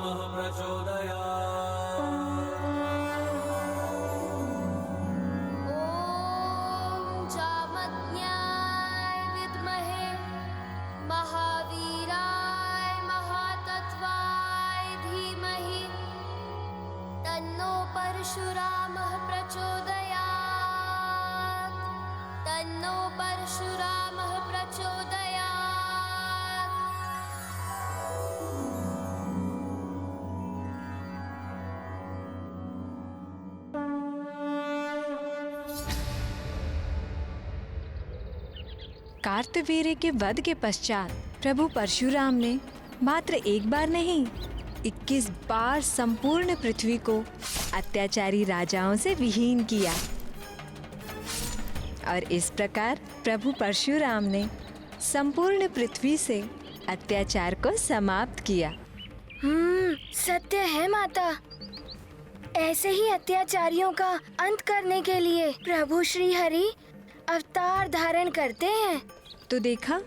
ॐ जामज्ञाय विद्महे महावीराय महातत्त्वाय धीमहि तन्नो परशुरामः प्रचोदयात्। तन्नो परशुरामः प्रचोदयात्। कार्तवीर्य के वध के पश्चात प्रभु परशुराम ने मात्र एक बार नहीं 21 बार संपूर्ण पृथ्वी को अत्याचारी राजाओं से विहीन किया और इस प्रकार प्रभु परशुराम ने संपूर्ण पृथ्वी से अत्याचार को समाप्त किया। सत्य है माता। ऐसे ही अत्याचारियों का अंत करने के लिए प्रभु श्री हरि अवतार धारण करते हैं। तो देखा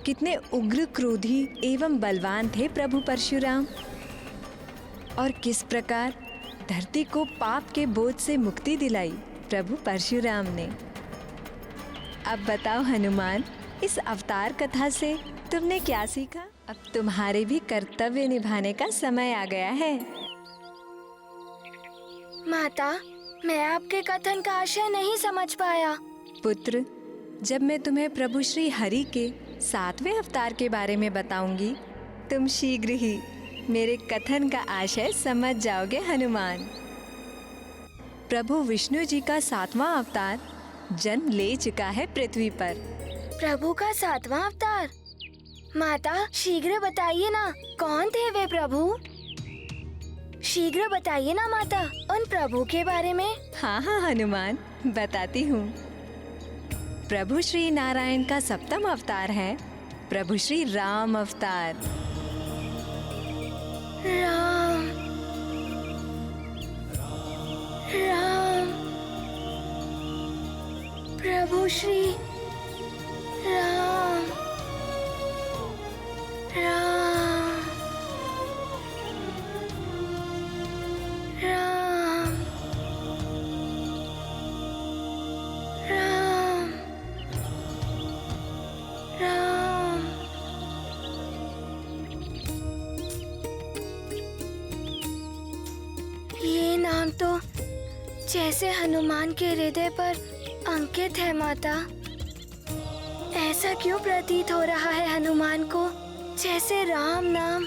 कितने उग्र, क्रोधी एवं बलवान थे प्रभु परशुराम और किस प्रकार धरती को पाप के बोझ से मुक्ति दिलाई प्रभु परशुराम ने। अब बताओ हनुमान, इस अवतार कथा से तुमने क्या सीखा? अब तुम्हारे भी कर्तव्य निभाने का समय आ गया है। माता, मैं आपके कथन का आशय नहीं समझ पाया। पुत्र, जब मैं तुम्हें प्रभु श्री हरि के 7वें अवतार के बारे में बताऊंगी, तुम शीघ्र ही मेरे कथन का आशय समझ जाओगे हनुमान। प्रभु विष्णु जी का 7वां अवतार जन्म ले चुका है पृथ्वी पर। प्रभु का 7वां अवतार? माता, शीघ्र बताइए ना, कौन थे वे प्रभु? शीघ्र बताइए ना माता, उन प्रभु के बारे में। हाँ हनुमान, बताती हूँ। प्रभु श्री नारायण का 7वां अवतार है प्रभु श्री राम अवतार। राम राम प्रभु श्री राम राम राम राम राम। ये नाम तो जैसे हनुमान के हृदय पर अंकित है माता। ऐसा क्यों प्रतीत हो रहा है हनुमान को जैसे राम नाम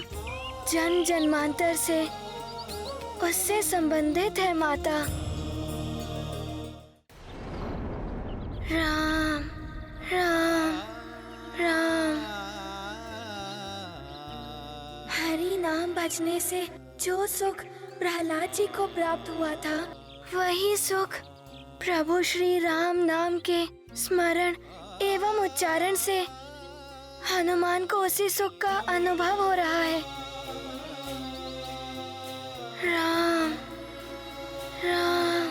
जन्म जन्मांतर से उससे संबंधित है माता। राम राम राम। हरि नाम बजने से जो सुख प्रहलाद जी को प्राप्त हुआ था, वही सुख प्रभु श्री राम नाम के स्मरण एवं उच्चारण से हनुमान को उसी सुख का अनुभव हो रहा है। राम राम।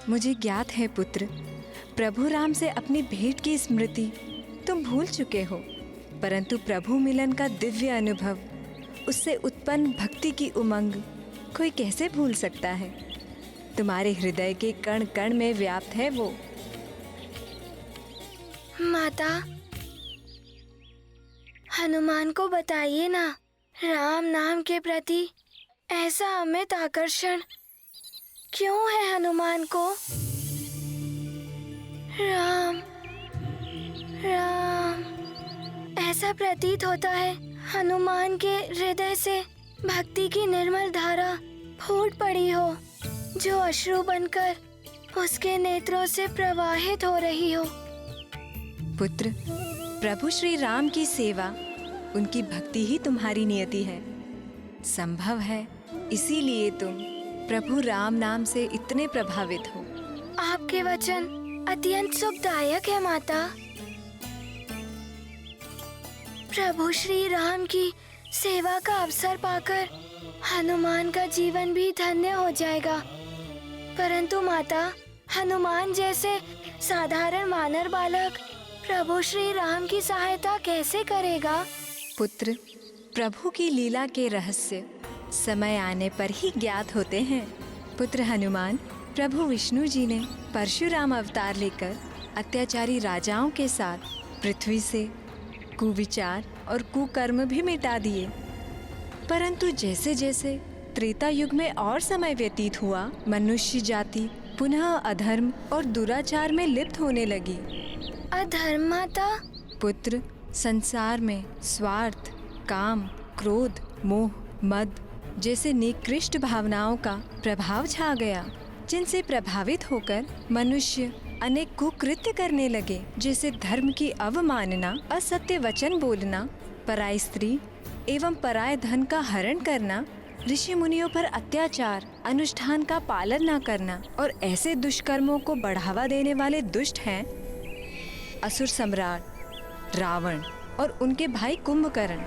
मुझे ज्ञात है पुत्र, प्रभु राम से अपनी भेंट की स्मृति तुम भूल चुके हो, परंतु प्रभु मिलन का दिव्य अनुभव, उससे उत्पन्न भक्ति की उमंग कोई कैसे भूल सकता है? तुम्हारे हृदय के कण कण में व्याप्त है वो। माता, हनुमान को बताइए ना, राम नाम के प्रति ऐसा अमित आकर्षण क्यों है हनुमान को? राम राम। ऐसा प्रतीत होता है हनुमान के हृदय से भक्ति की निर्मल धारा फूट पड़ी हो, जो अश्रु बनकर उसके नेत्रों से प्रवाहित हो रही हो। पुत्र, प्रभु श्री राम की सेवा, उनकी भक्ति ही तुम्हारी नियति है। संभव है इसीलिए तुम प्रभु राम नाम से इतने प्रभावित हो। आपके वचन अत्यंत सुखदायक है माता। प्रभु श्री राम की सेवा का अवसर पाकर हनुमान का जीवन भी धन्य हो जाएगा। परंतु माता, हनुमान जैसे साधारण वानर बालक प्रभु श्री राम की सहायता कैसे करेगा? पुत्र, प्रभु की लीला के रहस्य समय आने पर ही ज्ञात होते हैं। पुत्र हनुमान प्रभु विष्णु जी ने परशुराम अवतार लेकर अत्याचारी राजाओं के साथ पृथ्वी से कुविचार और कुकर्म भी मिटा दिए। परंतु जैसे जैसे त्रेता युग में और समय व्यतीत हुआ, मनुष्य जाति पुनः अधर्म और दुराचार में लिप्त होने लगी। अधर्म माता? पुत्र, संसार में स्वार्थ, काम, क्रोध, मोह, मद जैसे निकृष्ट भावनाओं का प्रभाव छा गया, जिनसे प्रभावित होकर मनुष्य अनेक कुकृत्य करने लगे, जैसे धर्म की अवमानना, असत्य वचन बोलना, पराई स्त्री एवं पराये धन का हरण करना, ऋषि मुनियों पर अत्याचार, अनुष्ठान का पालन न करना। और ऐसे दुष्कर्मों को बढ़ावा देने वाले दुष्ट हैं असुर सम्राट रावण और उनके भाई कुंभकर्ण,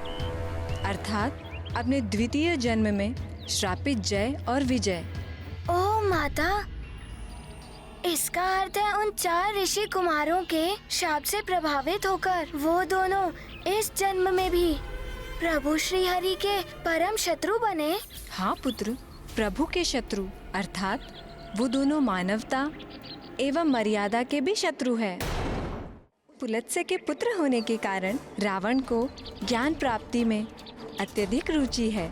अर्थात अपने द्वितीय जन्म में श्रापित जय और विजय। ओह माता, इसका अर्थ है उन 4 ऋषि कुमारों के शाप से प्रभावित होकर वो दोनों इस जन्म में भी प्रभु श्री हरि के परम शत्रु बने। हाँ पुत्र, प्रभु के शत्रु अर्थात वो दोनों मानवता एवं मर्यादा के भी शत्रु है। पुलत्स्य के पुत्र होने के कारण रावण को ज्ञान प्राप्ति में अत्यधिक रुचि है,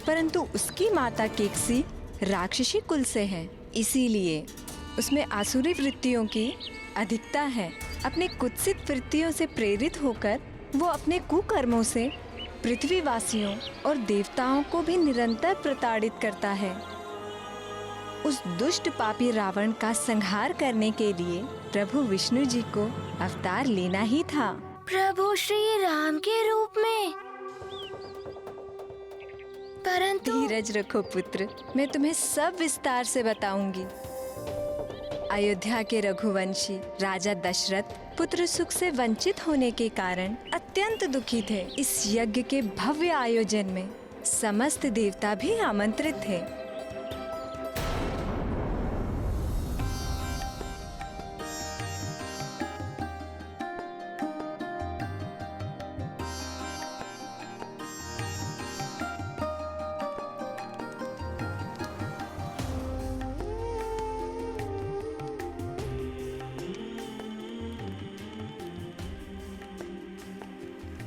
परंतु उसकी माता केकसी राक्षसी कुल से है, इसीलिए उसमें आसुरी वृत्तियों की अधिकता है। अपने कुत्सित वृत्तियों से प्रेरित होकर वो अपने कुकर्मों से पृथ्वीवासियों और देवताओं को भी निरंतर प्रताड़ित करता है। उस दुष्ट पापी रावण का संहार करने के लिए प्रभु विष्णु जी को अवतार लेना ही था। प्रभु श्री राम के रूप में? परंतु धीरज रखो पुत्र, मैं तुम्हें सब विस्तार से बताऊंगी। अयोध्या के रघुवंशी राजा दशरथ पुत्र सुख से वंचित होने के कारण अत्यंत दुखी थे। इस यज्ञ के भव्य आयोजन में समस्त देवता भी आमंत्रित थे।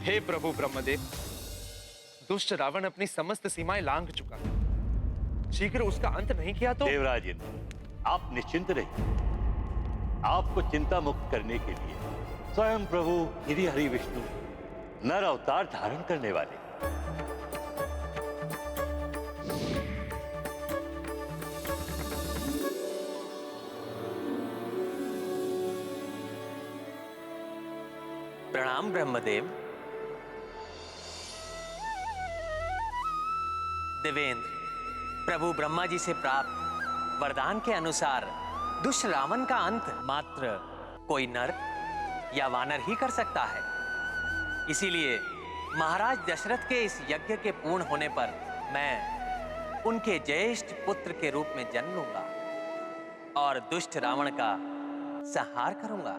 हे प्रभु ब्रह्मदेव, दुष्ट रावण अपनी समस्त सीमाएं लांघ चुका है। शीघ्र उसका अंत नहीं किया तो। देवराज इंद्र, आप निश्चिंत रहिए। आपको चिंता मुक्त करने के लिए स्वयं प्रभु श्री हरि विष्णु नर अवतार धारण करने वाले। प्रणाम ब्रह्मदेव। देवेंद्र, प्रभु ब्रह्मा जी से प्राप्त वरदान के अनुसार दुष्ट रावण का अंत मात्र कोई नर या वानर ही कर सकता है। इसीलिए महाराज दशरथ के इस यज्ञ के पूर्ण होने पर मैं उनके ज्येष्ठ पुत्र के रूप में जन्म लूंगा और दुष्ट रावण का संहार करूंगा।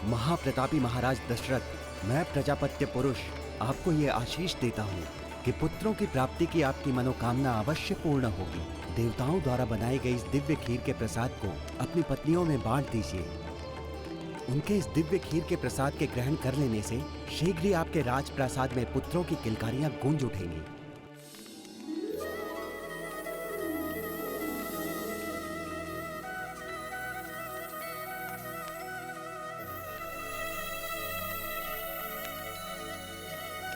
महाप्रतापी महाराज दशरथ, मैं प्रजापत्य पुरुष आपको ये आशीष देता हूँ कि पुत्रों की प्राप्ति की आपकी मनोकामना अवश्य पूर्ण होगी। देवताओं द्वारा बनाए गए इस दिव्य खीर के प्रसाद को अपनी पत्नियों में बांट दीजिए। उनके इस दिव्य खीर के प्रसाद के ग्रहण कर लेने से शीघ्र ही आपके राजप्रासाद में पुत्रों की किलकारियां गूंज उठेंगी।